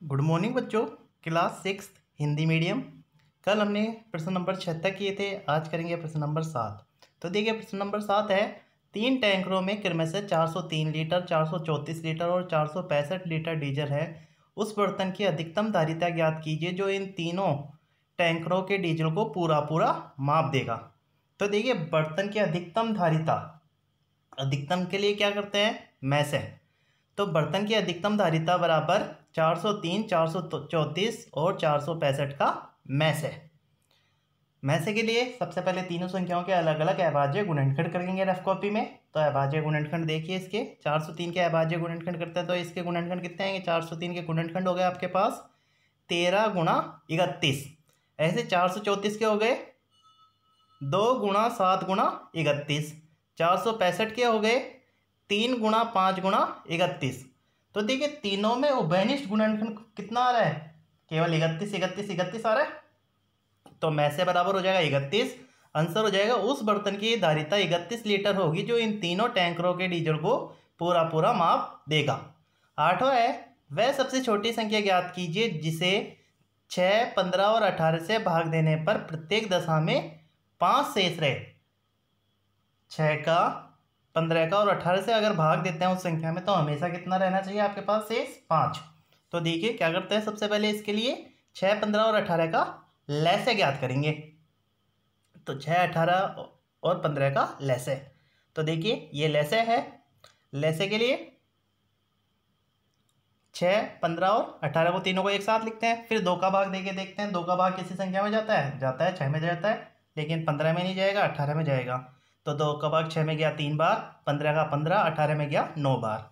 Good morning बच्चों। Class 6 Hindi medium. कल हमने प्रश्न नंबर 76 किए थे, आज करेंगे प्रश्न नंबर 7। तो देखिए प्रश्न नंबर 7 है, 3 टैंकरों में क्रम से 403 लीटर, 434 लीटर और 465 लीटर डीजल है। उस बर्तन की अधिकतम धारिता ज्ञात कीजिए जो इन तीनों टैंकरों के डीजल को पूरा पूरा माप देगा। तो देखिए बर्तन की अधिकतम धारिता, अधिकतम के लिए क्या करते हैं, मैस है। तो बर्तन की अधिकतम धारिता बराबर 403, 434 और 465 का मैस है। मैसे के लिए सबसे पहले तीनों संख्याओं के अलग अलग अभाज्य गुणनखंड करेंगे रफ कॉपी में। तो अभाज्य गुणनखंड देखिए, इसके 403 के अभाज्य गुणनखंड करते हैं तो इसके गुणनखंड कितने आएंगे, 403 के गुणनखंड हो गए आपके पास 13 गुणा 31। ऐसे 434 के हो गए 2 गुणा 7 गुणा 31। 465 के हो गए 3 गुणा 5 गुणा 31। तो देखिए तीनों में उभयनिष्ठ गुणनखंड कितना आ रहा है, केवल 31 31 31 आ रहा है। तो में से बराबर हो जाएगा 31। आंसर हो जाएगा उस बर्तन की धारिता 31 लीटर होगी जो इन तीनों टैंकरों के डीजल को पूरा पूरा माप देगा। 8वां है, वह सबसे छोटी संख्या ज्ञात कीजिए जिसे 6, 15 और 18 से भाग देने पर प्रत्येक दशा में 5 शेष रहे। 6 का, 15 का और 18 से अगर भाग देते हैं उस संख्या में तो हमेशा कितना रहना चाहिए आपके पास, शेष 5। तो देखिए क्या करते हैं, सबसे पहले इसके लिए 6, 15 और 18 का लैसे ज्ञात करेंगे। तो 6, 18 और 15 का लैसे। तो देखिए ये लैसे है, लैसे के लिए 6, 15 और 18 को तीनों को एक साथ लिखते हैं। फिर 2 का भाग देके देखते हैं, 2 का भाग किसी संख्या में जाता है, 6 में जाता है, लेकिन 15 में नहीं जाएगा, 18 में जाएगा। तो 2 का भाग 6 में गया 3 बार, 15 का 15, 18 में गया 9 बार।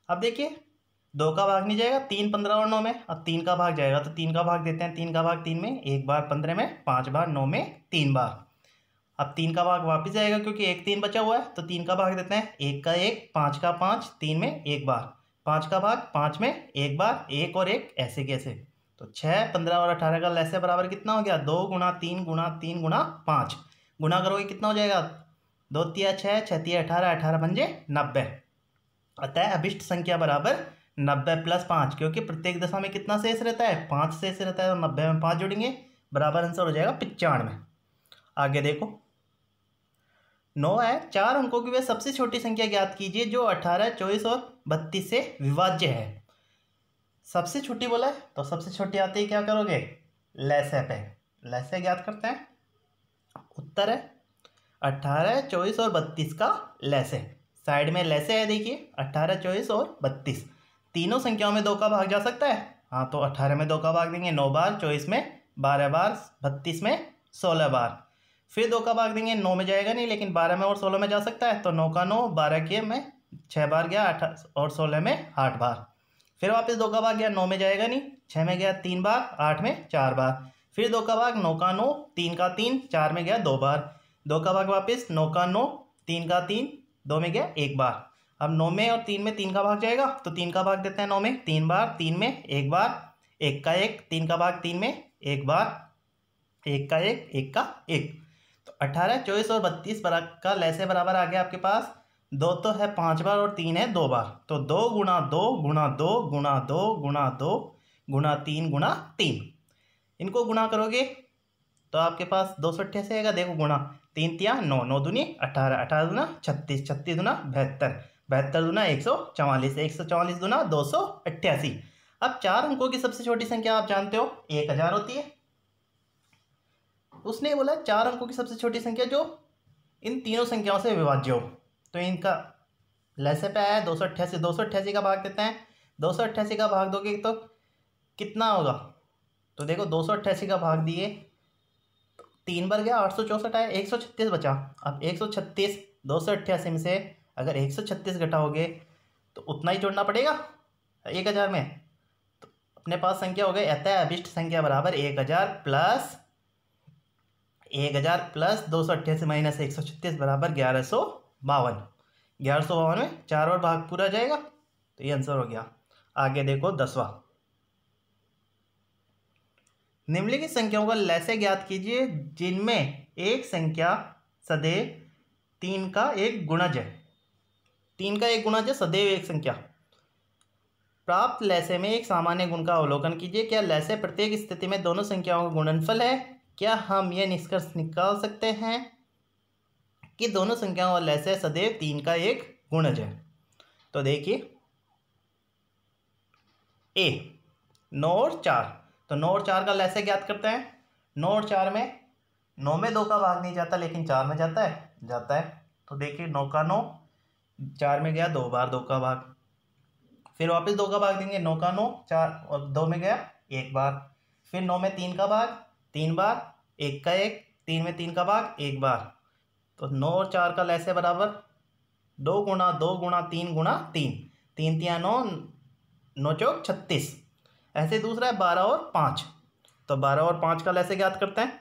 अब देखिए 2 का भाग नहीं जाएगा, 3, 15 और 9 में। अब 3 का भाग जाएगा तो 3 का भाग देते हैं, 3 का भाग 3 में 1 बार, 15 में 5 बार, 9 में 3 बार। अब 3 का भाग वापस जाएगा क्योंकि 1 3 बचा हुआ है, तो 3 का भाग देते हैं, 1 का 1, 5 का 5, 3 में 1 बार, 5 का भाग 5 में 1 बार, 1 और 1 ऐसे कैसे। तो 6, 15 और 18 का लैसे बराबर कितना हो गया, 2 गुणा 3 गुणा 3 गुणा 5। गुणा करोगे कितना हो जाएगा, 2 तिया 6, 6 तिया 18, 18 पंजे 90। अतः अभिष्ट संख्या बराबर 90 प्लस 5, क्योंकि प्रत्येक दशा में कितना शेष रहता है, 5 शेष रहता है। तो 90 में 5 जोड़ेंगे, बराबर आंसर हो जाएगा 95। आगे देखो 9 है, 4 अंकों की वह सबसे छोटी संख्या ज्ञात कीजिए जो 18, 24 और 32 से विभाज्य है। सबसे छोटी बोला है तो सबसे छोटी आते ही क्या करोगे, लैसे पे लैसे ज्ञात करते हैं। उत्तर है 18, 24 और 32 का लैसे। साइड में लैसे है देखिए, 18, 24 और 32। तीनों संख्याओं में 2 का भाग जा सकता है, हाँ तो 18 में 2 का भाग देंगे 9 बार, 24 में 12 बार, 32 में 16 बार। फिर 2 का भाग देंगे, 9 में जाएगा नहीं लेकिन 12 में और 16 में जा सकता है, तो 9 का 9, 12 के में 6 बार गया, 8 और 16 में 8 बार। फिर वापस 2 का भाग गया, 9 में जाएगा नहीं, 6 में गया 3 बार, 8 में 4 बार। फिर 2 का भाग, 9 का 9, 3 का 3, 4 में गया 2 बार। 2 का भाग वापस, 9 का 9, 3 का 3, 2 में गया 1 बार। अब 9 में और 3 में 3 का भाग जाएगा, तो 3 का भाग देते हैं 9 में 3 बार, 3 में 1 बार, 1 का 1, 3 का भाग 3 में 1 बार, 1 का 1, 1 का 1। तो 18, 24 और 32 का लैसे बराबर आ गया आपके पास, 2 तो है 5 बार और 3 है 2 बार। तो 2 गुणा 2 गुणा 2 गुणा 2 गुणा 2 गुणा 3 गुणा 3। इनको गुणा करोगे तो आपके पास 288 आएगा। देखो गुणा 3 तिया 9, 9 दूनी 18, 18 दूना 36, 36 दूना 72, 72 दूना 144, 144 दूना 288। अब 4 अंकों की सबसे छोटी संख्या आप जानते हो 1000 होती है। उसने बोला 4 अंकों की सबसे छोटी संख्या जो इन तीनों संख्याओं से विभाज्य हो। तो इनका लैसे पे आया 288, 288 का भाग देते हैं। 288 का भाग दोगे तो कितना होगा, तो देखो 288 का भाग दिए, 3 बार गया 864 आया, 136 बचा। अब 136 288 में से अगर 136 घटाओगे तो उतना ही जोड़ना पड़ेगा 1000 में। तो अपने पास संख्या हो गई, अतः अभिष्ट संख्या बराबर 1000 प्लस 288 माइनस 136 बराबर 1152। 1152 में 4 और भाग पूरा जाएगा, तो ये आंसर हो गया। आगे देखो 10वां, निम्नलिखित संख्याओं का लैसे ज्ञात कीजिए जिनमें एक संख्या सदैव 3 का एक गुणज है। 3 का एक गुणज है सदैव एक संख्या। प्राप्त लैसे में एक सामान्य गुण का अवलोकन कीजिए। क्या लैसे प्रत्येक स्थिति में दोनों संख्याओं का गुणनफल है? क्या हम यह निष्कर्ष निकाल सकते हैं कि दोनों संख्याओं का लैसे सदैव 3 का एक गुणज है? तो देखिए ए 9 और 4, तो 9 और 4 का लैसे ज्ञात करते हैं। 9 और 4 में 9 में 2 का भाग नहीं जाता लेकिन 4 में जाता है। तो देखिए 9 का 9, 4 में गया 2 बार 2 का भाग, फिर वापस 2 का भाग देंगे। 9 का 9, 4 और 2 में गया 1 बार, फिर 9 में 3 का भाग 3 बार, 1 का 1, 3 में 3 का भाग 1 बार। तो 9 और 4 का लैसे बराबर 2 गुणा 2 गुणा 3 गुणा 3, 3 तिया 9, 9 चौक 36। ऐसे दूसरा है 12 और 5, तो 12 और 5 का लैसे ज्ञात करते हैं।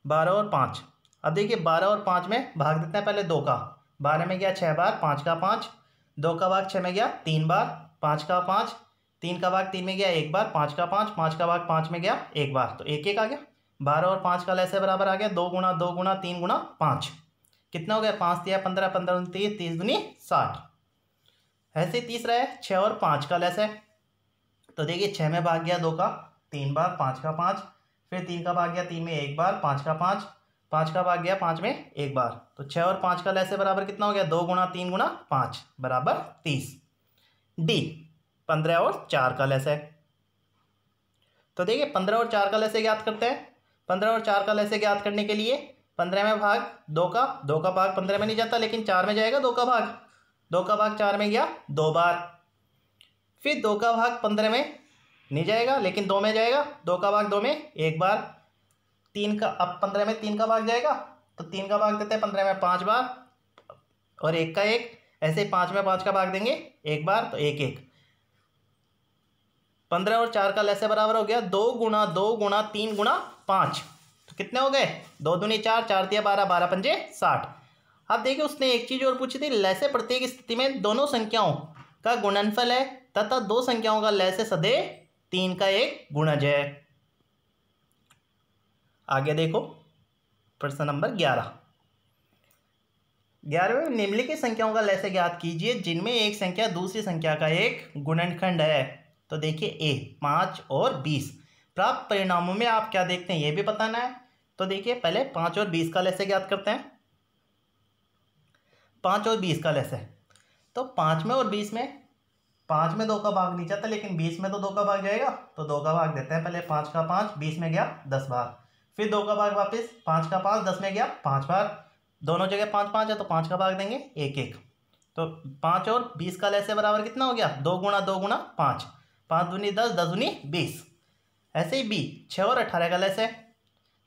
12 और 5, अब देखिए 12 और 5 में भाग देते हैं पहले 2 का। 12 में गया 6 बार, 5 का 5, 2 का भाग 6 में गया 3 बार, 5 का 5, 3 का भाग 3 में गया 1 बार, 5 का 5, 5 का भाग 5 में गया 1 बार, तो 1 1 आ गया। 12 और 5 का लैसे बराबर आ गया 2 गुणा 2 गुणा 3 गुणा 5, कितना हो गया 5 तिया 15, 15 29, 30 दूनी 60। ऐसे तीसरा है 6 और 5 का लैसे, तो देखिए 6 में भाग गया 2 का 3 बार, 5 का 5, फिर 3 का भाग गया 3 में 1 बार, 5 का 5, 5 का भाग गया 5 में 1 बार, तो 6 और 5 का लैसे बराबर कितना हो गया 2 गुणा 3 गुणा 5 बराबर 30। डी 15 और 4 का लैसे, तो देखिए 15 और 4 का लैसे ज्ञात करते हैं। 15 और 4 का लैसे ज्ञात करने के लिए 15 में भाग 2 का भाग 15 में नहीं जाता लेकिन 4 में जाएगा 2 का भाग, 2 का भाग 4 में गया 2 बार, फिर 2 का भाग 15 में नहीं जाएगा लेकिन 2 में जाएगा, 2 का भाग 2 में 1 बार, 3 का अब 15 में 3 का भाग जाएगा तो 3 का भाग देते हैं 15 में 5 बार और 1 का 1, ऐसे 5 में 5 का भाग देंगे 1 बार, तो 1 1। 15 और 4 का लैसे बराबर हो गया 2 गुणा 2 गुणा 3 गुणा 5, तो कितने हो गए 2 दूनी 4, 4 तिया 12, 12 पंजे 60। अब देखिए उसने एक चीज और पूछी थी, लैसे प्रत्येक स्थिति में दोनों संख्याओं का गुणनफल है तथा दो संख्याओं का लैसे सदैव 3 का एक गुणज है। आगे देखो प्रश्न नंबर 11। 11वें निम्नलिखित संख्याओं का लैसे ज्ञात कीजिए जिनमें एक संख्या दूसरी संख्या का एक गुणनखंड है। तो देखिए ए 5 और 20। प्राप्त परिणामों में आप क्या देखते हैं ये भी बताना है। तो देखिए पहले 5 और 20 का लैसे ज्ञात करते हैं। 5 और 20 का लैसे, तो 5 में और 20 में, 5 में 2 का भाग नहीं जाता लेकिन 20 में तो 2 का भाग जाएगा, तो 2 का भाग देते हैं पहले। 5 का 5, 20 में गया 10 बार, फिर 2 का भाग वापस, 5 का 5, 10 में गया 5 बार, दोनों जगह 5 5 है तो 5 का भाग देंगे 1 1। तो 5 और 20 का लैसे बराबर कितना हो गया 2 गुणा 2 गुणा 5, 5 दूनी 10, 10 दूनी 20। ऐसे ही बी 6 और 18 का लैसे,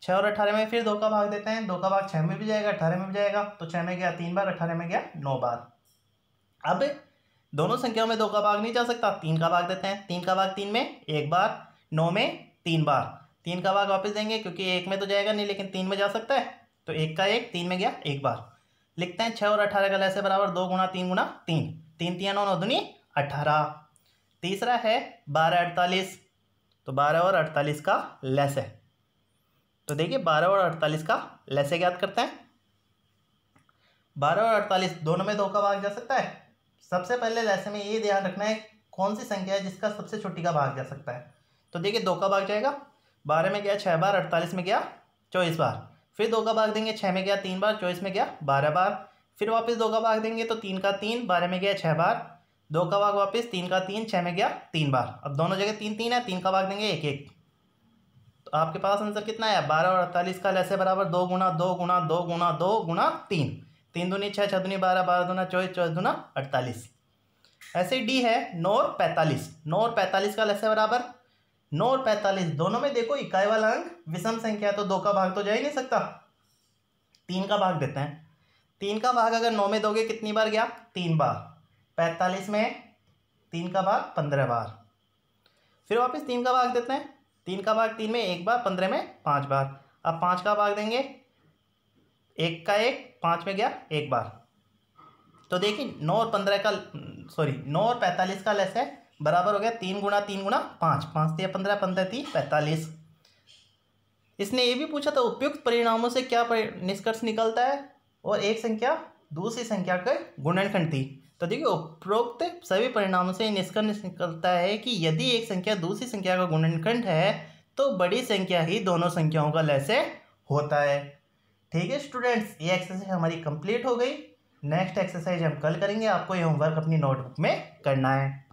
6 और 18 में फिर 2 का भाग देते हैं, 2 का भाग 6 में भी जाएगा 18 में भी जाएगा, तो 6 में गया 3 बार, 18 में गया 9 बार। अब दोनों संख्याओं में 2 का भाग नहीं जा सकता, 3 का भाग देते हैं। 3 का भाग 3 में 1 बार, 9 में 3 बार, 3 का भाग वापस देंगे क्योंकि 1 में तो जाएगा नहीं लेकिन 3 में जा सकता है, तो 1 का 1, 3 में गया 1 बार। लिखते हैं 6 और 18 का लैसे बराबर 2 गुणा 3 गुणा 3, 3 तिया 9, 9 दूनी 18। तीसरा है 12 48, तो 12 और 48 का लैसे, तो देखिए 12 और 48 का लैसे ज्ञात करते हैं। 12 और 48 दोनों में 2 का भाग जा सकता है। सबसे पहले लैसे में ये ध्यान रखना है कौन सी संख्या है जिसका सबसे छोटी का भाग जा सकता है। तो देखिए 2 का भाग जाएगा, 12 में गया 6 बार, 48 में गया 24 बार, फिर 2 का भाग देंगे, 6 में गया 3 बार, 24 में गया 12 बार, फिर वापस 2 का भाग देंगे तो 3 का 3, 12 में गया 6 बार, 2 का भाग वापस, 3 का 3, 6 में गया 3 बार। अब दोनों जगह 3 3 है, 3 का भाग देंगे 1 1, तो आपके पास आंसर कितना है 12 और 48 का लैसे बराबर 2 गुणा 2 गुणा 2 गुणा 2 गुणा 3, 3 दूनी 6, 6 दूनी 12, 12 दूना 24, 24 दूना 48। ऐसे डी है 9 और 45। 9 और 45 का लैसे बराबर 9 और 45 दोनों में देखो इकाई वाला अंक विषम संख्या है तो 2 का भाग तो जा ही नहीं सकता, 3 का भाग देते हैं। 3 का भाग अगर 9 में दोगे कितनी बार गया 3 बार, 45 में 3 का भाग 15 बार, फिर वापस 3 का भाग देते हैं। 3 का भाग 3 में 1 बार, 15 में 5 बार। अब 5 का भाग देंगे, 1 का 1, 5 में गया 1 बार। तो देखिए 9 और 15 का 9 और 45 का लैसे बराबर हो गया 3 गुणा 3 गुणा 5, 5 तिया 15, 15 ती 45। इसने ये भी पूछा था उपयुक्त परिणामों से क्या निष्कर्ष निकलता है, और एक संख्या दूसरी संख्या का गुणनखंड थी। तो देखिए उपरोक्त सभी परिणामों से निष्कर्ष निकलता है कि यदि एक संख्या दूसरी संख्या का गुणनखंड है तो बड़ी संख्या ही दोनों संख्याओं का लसागु होता है। ठीक है स्टूडेंट्स, ये एक्सरसाइज हमारी कंप्लीट हो गई। नेक्स्ट एक्सरसाइज हम कल करेंगे, आपको ये होमवर्क अपनी नोटबुक में करना है।